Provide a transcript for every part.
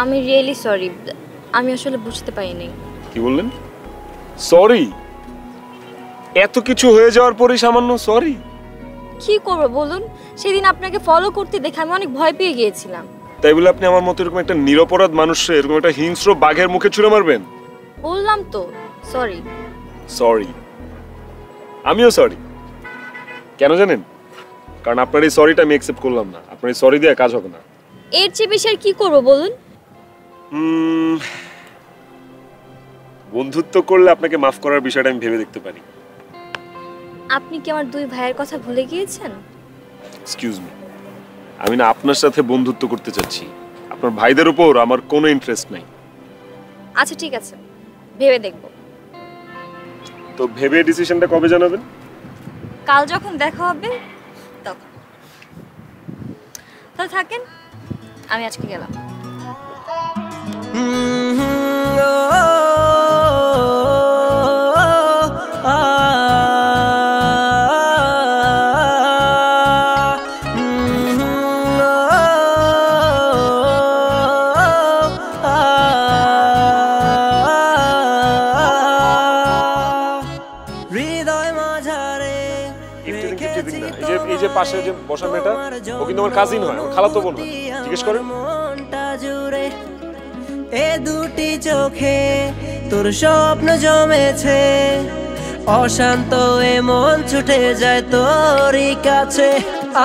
আমি really sorry, আমি আসলে বুঝতে পারিনি। কি বললেন? সরি? এত কিছু হয়ে যাওয়ার পরেই সামান্য সরি? কি করব বলুন, সেদিন আপনাকে ফলো করতে দেখে আমি অনেক ভয় পেয়ে গিয়েছিলাম। তাই বলে আপনি আমার মতো এরকম একটা নিরপরাধ মানুষকে এরকম একটা হিংস্র বাঘের মুখে ছুঁড়ে মারবেন? বললাম তো সরি। সরি? আমিও সরি। কেন জানেন? কারণ আপনার এই সরিটা আমি অ্যাকসেপ্ট করলাম না। আপনার এই সরি দিয়ে কাজ হবে না। এর চেয়ে বেশি আর কি করব বলুন? বন্ধুত্ব করলে আপনাকে মাফ করার বিষয়টা আমি ভেবে দেখতে পারি। আপনি কি আমার দুই ভাইয়ের কথা ভুলে গিয়েছেন? এক্সকিউজ মি, আমি না আপনার সাথে বন্ধুত্ব করতে চাচ্ছি। আপনার ভাইদের উপর আমার কোনো ইন্টারেস্ট নাই। আচ্ছা ঠিক আছে, ভেবে দেখব। তো ভেবে ডিসিশনটা কবে জানাবেন? কাল যখন দেখা হবে তখন। তাহলে থাকেন, আমি আজকে গেলাম। এই যে পাশে যে বসা মেয়েটা, ও কিন্তু আমার কাজিন হয়, ওর খালাতো বোন হয়। জিজ্ঞেস করেন। এ দুটি চোখে তোর স্বপ্ন জমেছে, অশান্ত এ মন ছুটে যায় তোরই কাছে।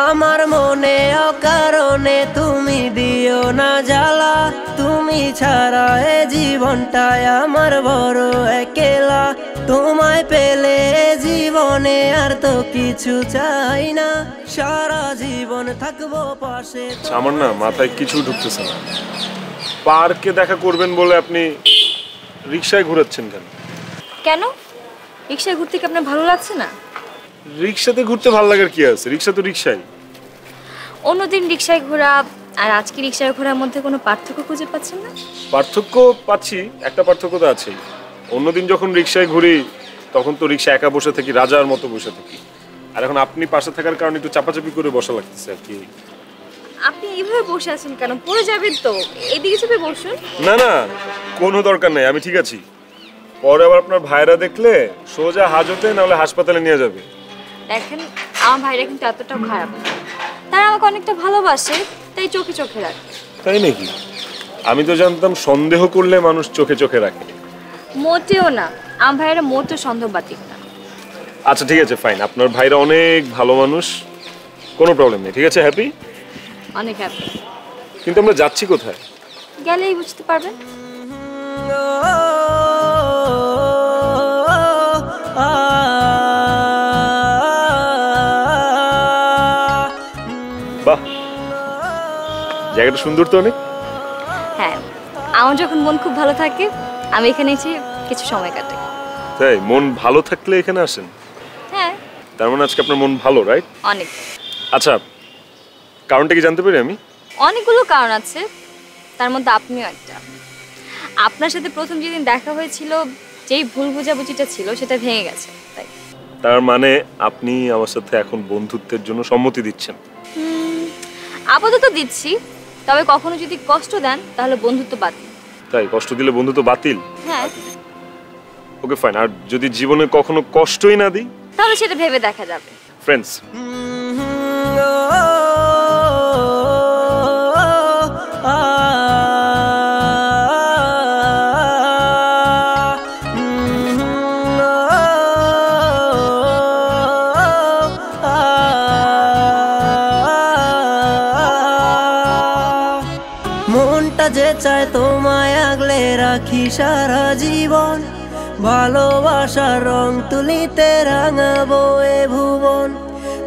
আমার মনে অকারণে তুমি দিও না জ্বালা, তুমি ছাড়া এ জীবনটায় আমার বড় একেলা। তোমায় পেলে জীবনে আর তো কিছু চাই না, সারা জীবন থাকবো পাশে। আমার না মাথায় কিছু ঢুকতেছে না। পার্কে দেখা করবেন বলে আপনি রিকশায় ঘোরাচ্ছেন কেন? কেন? রিকশায় ঘুরতে কি আপনার ভালো লাগছে না? রিকশাতে ঘুরতে ভালো লাগার কি আছে? রিকশা তো রিকশাই। অন্যদিন রিকশায় ঘোরা আর আজকে রিকশায় ঘোরার মধ্যে কোনো পার্থক্য খুঁজে পাচ্ছেন না? পার্থক্য পাচ্ছি, একটা পার্থক্য তো আছেই। অন্যদিন যখন রিকশায় ঘুরি তখন তো রিকশা একা বসে থাকি, রাজার মতো বসে থাকি। আর এখন আপনি পাশে থাকার কারণে একটু চাপাচাপি করে বসা লাগতেছে আর কি। আপনি এইভাবে বসে আছেন কেন? পড়ে যাবেন তো, এদিকে চেপে বসুন। না না, কোনো দরকার নেই, আমি ঠিক আছি। পরে আবার আপনার ভাইরা দেখলে সোজা হাজতে নাহলে হাসপাতালে নিয়ে যাবে। দেখেন, আমার ভাইরা কিন্তু এতটাও খারাপ না, তারা আমাকে অনেকটা ভালোবাসে, তাই চোখে চোখে রাখে। তাই নাকি? আমি তো জানতাম সন্দেহ করলে মানুষ চোখে চোখে রাখে। মোটেও না, আমার ভাইরা মোটেও সন্দেহবাতিক না। আচ্ছা ঠিক আছে, ফাইন। আপনার ভাইরা অনেক ভালো মানুষ, কোনো প্রবলেম নেই, ঠিক আছে, হ্যাপি? অনেক হ্যাপি। কিন্তু আমরা যাচ্ছি কোথায়? গেলেই বুঝতে পারবেন। বাহ, জায়গাটা সুন্দর তো অনেক। হ্যাঁ, আমার যখন মন খুব ভালো থাকে আমি এখানে এসে কিছু সময় কাটাই। তাই? মন ভালো থাকলে এখানে আসেন? হ্যাঁ। তার মানে আজকে আপনার মন ভালো, রাইট? অনেক। আচ্ছা, কারণটা কি জানতে পারি আমি? অনেকগুলো কারণ আছে, তার মধ্যে আপনিও একটা। আপনার সাথে প্রথম যেদিন দেখা হয়েছিল যেই ভুল বোঝাবুঝিটা ছিল সেটা ভেঙে গেছে, তাই। তার মানে আপনি আমার সাথে এখন বন্ধুত্বের জন্য সম্মতি দিচ্ছেন? আপাতত দিচ্ছি, তবে কখনো যদি কষ্ট দেন তাহলে বন্ধুত্ব বাতিল। তাই? কষ্ট দিলে বন্ধুত্ব বাতিল? হ্যাঁ। Okay fine. আর যদি জীবনে কখনো কষ্টই না দিই? তাহলে সেটা ভেবে দেখা যাবে। ফ্রেন্ডস। মনটা যে চায় তোমায় আগলে রাখি সারা জীবন, ভালোবাসার রং তুলিতে রাঙাবো এ ভুবন।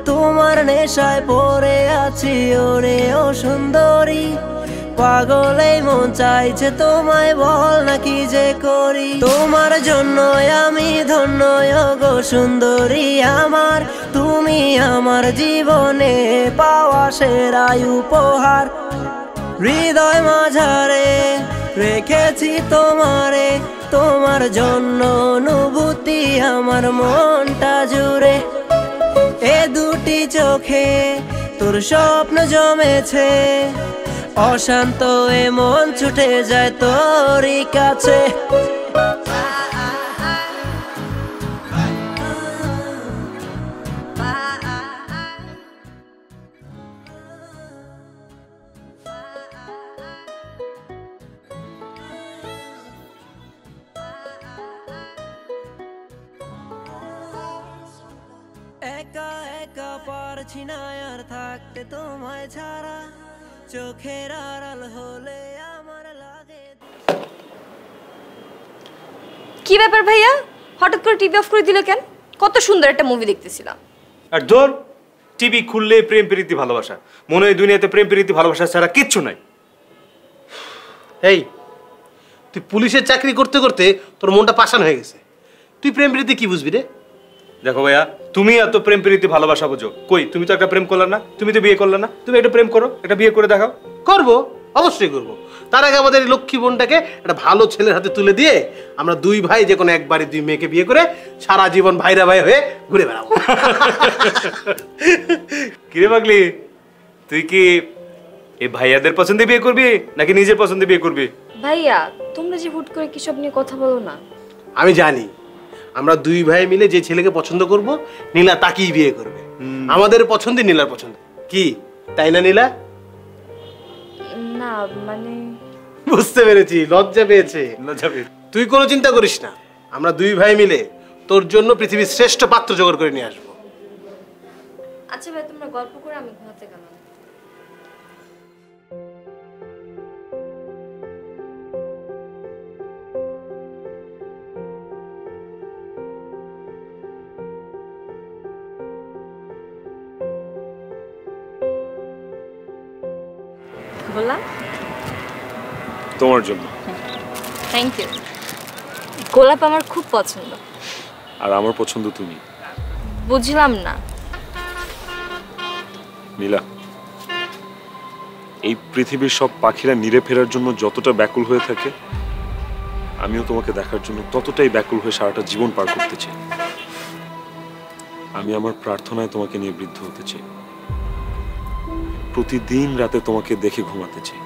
তোমার নেশায় পড়ে আছি ওরে ও সুন্দরী, পাগলে মন চাইছে তোমায়, বল না কি যে করি। তোমার জন্য আমি ধন্য গো সুন্দরী আমার, তুমি আমার জীবনে পাওয়া সেরা উপহার। হৃদয় মাঝারে রেখেছি তোমারে, তোমার জন্য অনুভূতি আমার মনটা জুড়ে। এ দুটি চোখে তোর স্বপ্ন জমেছে, অশান্ত এ মন ছুটে যায় তোরই কাছে। একা একা পারছি না আর থাকতে তোমায় ছাড়া, চোখের আড়াল হলে আমার লাগে। কি ব্যাপার ভাইয়া, হঠাৎ করে টিভি অফ করে দিলে কেন? কত সুন্দর একটা মুভি দেখতেছিলাম। আর ধর, টিভি খুললে প্রেম প্রীতি ভালোবাসা, মনে হয় দুনিয়াতে প্রেম প্রীতি ভালোবাসা ছাড়া কিচ্ছু নাই। এই তুই পুলিশের চাকরি করতে করতে তোর মনটা পাষাণ হয়ে গেছে, তুই প্রেম প্রীতি কি বুঝবি রে? দেখো ভাইয়া, তুমি এত প্রেম প্রীতি ভালোবাসা বুঝো কই? তুমি তো একটা প্রেম করলে না, তুমি তো বিয়ে করলে না, তুমি একটা প্রেম করো, একটা বিয়ে করে দেখাও। করবো, অবশ্যই করবো। তার আগে আমাদের এই লক্ষ্মী বোনটাকে একটা ভালো ছেলের হাতে তুলে দিয়ে আমরা দুই ভাই যে কোনো একবারে দুই মেয়েকে বিয়ে করে সারা জীবন ভাইরা ভাই হয়ে ঘুরে বেড়াবো। কিরে পাগলি, তুই কি এই ভাইয়াদের পছন্দে বিয়ে করবি নাকি নিজের পছন্দে বিয়ে করবি? ভাইয়া তোমরা যে হুট করে কিসব নিয়ে কথা বলো না। আমি জানি আমরা দুই ভাই মিলে যে ছেলেকে পছন্দ করব, নীলা তাকেই বিয়ে করবে। আমাদের পছন্দে নীলার পছন্দ, কি তাই না নীলা? না মানে বুঝতে পেরেছি, লজ্জা পেয়েছে। যাবে তুই কোনো চিন্তা করিস না, আমরা দুই ভাই মিলে তোর জন্য পৃথিবীর শ্রেষ্ঠ পাত্র জোগাড় করে নিয়ে আসবো। আচ্ছা ভাই, তোমরা গল্প করে আমি ঘুমাতে গেলাম। বললাম তোমার জন্য। Thank you. গোলাপ আমার খুব পছন্দ। আর আমার পছন্দ তুমি। বুঝলাম না। নীলা, এই পৃথিবীর সব পাখিরা নিরে ফেরার জন্য যতটা ব্যাকুল হয়ে থাকে, আমিও তোমাকে দেখার জন্য ততটাই ব্যাকুল হয়ে সারাটা জীবন পার করতে চাই। আমি আমার প্রার্থনায় তোমাকে নিয়ে বৃদ্ধ হতে চাই। প্রতিদিন রাতে তোমাকে দেখে ঘুমাতে চাই।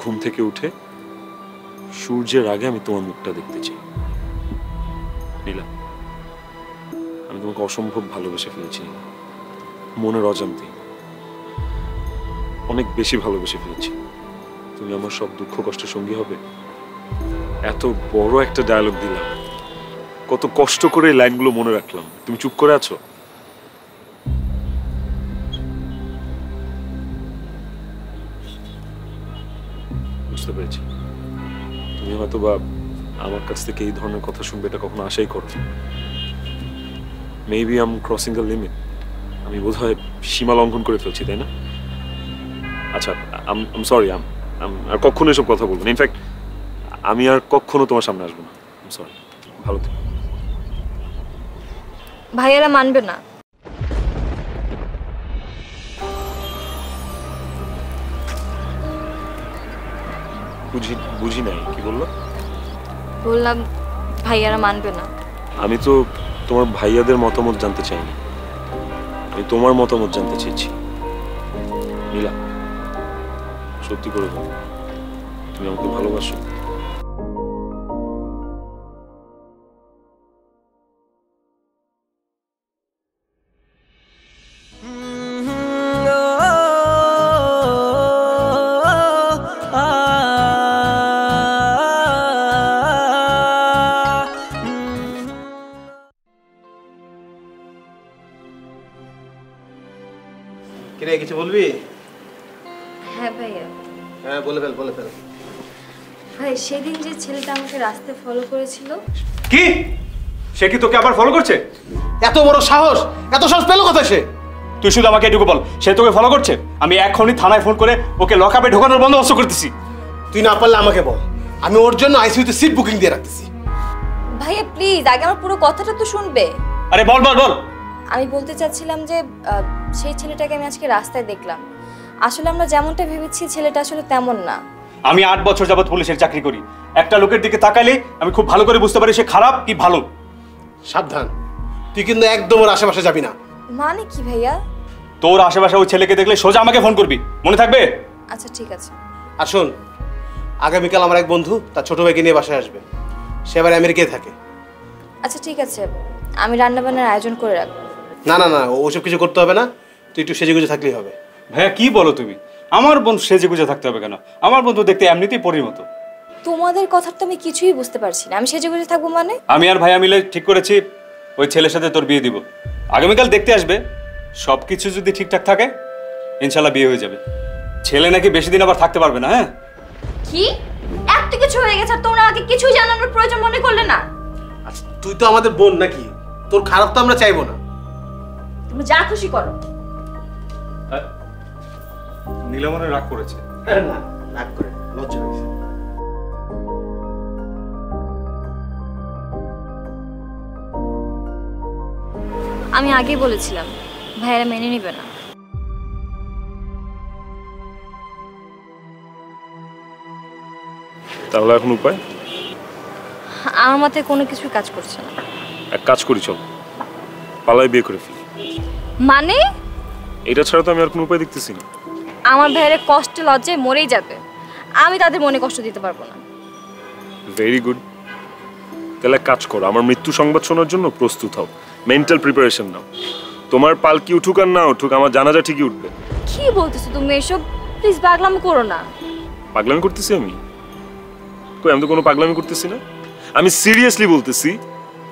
ঘুম থেকে উঠে সূর্যের আগে আমি তোমার মুখটা দেখতে চাই। নীলা, আমি তোমাকে অসম্ভব ভালোবেসে ফেলেছি। মনের অজান্তে অনেক বেশি ভালোবেসে ফেলেছি। তুমি আমার সব দুঃখ কষ্টের সঙ্গী হবে। এত বড় একটা ডায়লগ দিলাম, কত কষ্ট করে এই লাইনগুলো মনে রাখলাম, তুমি চুপ করে আছো। বুঝতে পেরেছি, তুমি হয়তো বা আমার কাছ থেকে এই ধরনের কথা শুনবে এটা কখনো আশাই করো। Maybe I am crossing the limit. আমি বোধহয় সীমা লঙ্ঘন করে ফেলছি, তাই না? আচ্ছা, আম সরি। আর কখনো এসব কথা বলবো না। ইনফ্যাক্ট আমি আর কখনো তোমার সামনে আসবো না। আম সরি। ভালো থেকো। ভাইয়ারা মানবে না। বুঝি নাই, কি বললো? বললাম ভাইয়ারা মানবে না। আমি তো তোমার ভাইয়াদের মতামত জানতে চাইনি, আমি তোমার মতামত জানতে চেয়েছি। নীলা, সত্যি করে বলো, তুমি আমাকে ভালোবাসো? কিরে, কিছু বলবি? হ্যাঁ ভাইয়া। হ্যাঁ, বলে ফেল, বলে ফেল। ভাই, সেদিন যে ছেলেটা আমাকে রাস্তায় ফলো করেছিল। কি? সে কি তোকে আবার ফলো করছে? এত বড় সাহস, এত সাহস পেলো কোথায় সে? তুই শুধু আমাকে এটুকু বল, সে তোকে ফলো করছে? আমি এখনই থানায় ফোন করে ওকে লকআপে ঢোকানোর বন্দোবস্ত করতেছি। তুই না পারলে আমাকে বল, আমি ওর জন্য আইসিইউতে সিট বুকিং দিয়ে রাখতেছি। ভাইয়া প্লিজ, আগে আমার পুরো কথাটা তো শুনবে। আরে বল বল বল। আমি বলতে চাচ্ছিলাম যে সেই ছেলেটাকে আমি আজকে রাস্তায় দেখলাম। আসলে আমরা যেমনটা ভেবেছি ছেলেটা আসলে তেমন না। আমি 8 বছর যাবত পুলিশের চাকরি করি, একটা লোকের দিকে তাকালে আমি খুব ভালো করে বুঝতে পারি সে খারাপ কি ভালো। সাবধান, তুই কিন্তু একদম ওর আশেপাশে যাবি না। মানে কি ভাইয়া? তোর আশেপাশে ওই ছেলেকে দেখলে সোজা আমাকে ফোন করবি, মনে থাকবে? আচ্ছা ঠিক আছে। আর শোন, আগামীকাল আমার এক বন্ধু তার ছোট ভাইকে নিয়ে বাসায় আসবে, সে আবার আমেরিকায় থাকে। আচ্ছা ঠিক আছে, আমি রান্নাবান্নার আয়োজন করে রাখবো। না না না, ওসব কিছু করতে হবে না, তুই একটু সেজেগুজে থাকলেই হবে। ভাইয়া কি বলো তুমি? আমার বন্ধু সেজে গুজে থাকতে হবে কেন? আমার বন্ধু দেখতে এমনিতেই পরীর মতো। তোমাদের কথা তো আমি কিছুই বুঝতে পারছি না, আমি সেজেগুজে থাকবো মানে? আমি আর ভাইয়া মিলে ঠিক করেছি ওই ছেলের সাথে তোর বিয়ে দিব। আগামীকাল দেখতে আসবে, সব কিছু যদি ঠিকঠাক থাকে ইনশাল্লাহ বিয়ে হয়ে যাবে। ছেলে নাকি বেশি দিন আবার থাকতে পারবে না। হ্যাঁ কি এত কিছু হয়ে গেছে আর তোমরা আমাকে কিছুই জানানোর প্রয়োজন মনে করলে না? আচ্ছা তুই তো আমাদের বোন নাকি, তোর খারাপ তো আমরা চাইবো না। তুমি যা খুশি করো। নীলমনে রাগ করেছে। না রাগ করে লজ্জা হয়েছে। আমি আগেই বলেছিলাম ভাইয়েরা মেনে নিবে না। তাহলে এখন উপায়? আমার মতে কোনো কিছু কাজ করছে না। এক কাজ করি, চল পালায় বিয়ে করে ফেলি। মানে? এটা ছাড়া তো আমি আর কোনো উপায় দেখতেছি না। আমার ভাইয়েরা কষ্টে লজ্জায় মরেই যাবে, আমি তাদের মনে কষ্ট দিতে পারবো না। ভেরি গুড, তাহলে এক কাজ করো, আমার মৃত্যু সংবাদ শোনার জন্য প্রস্তুত হও, মেন্টাল প্রিপারেশন নাও। তোমার পালকি উঠুক আর না উঠুক, আমার জানাজা ঠিকই উঠবে। কি বলতেছো তুমি এসব? প্লিজ পাগলামি করো না। পাগলামি করতেছি আমি? কই, আমি তো কোনো পাগলামি করতেছি না। আমি সিরিয়াসলি বলতেছি,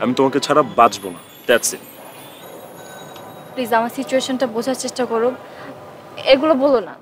আমি তোমাকে ছাড়া বাঁচবো না, দ্যাটস ইট। প্লিজ আমার সিচুয়েশনটা বোঝার চেষ্টা করো, এগুলো বলো না।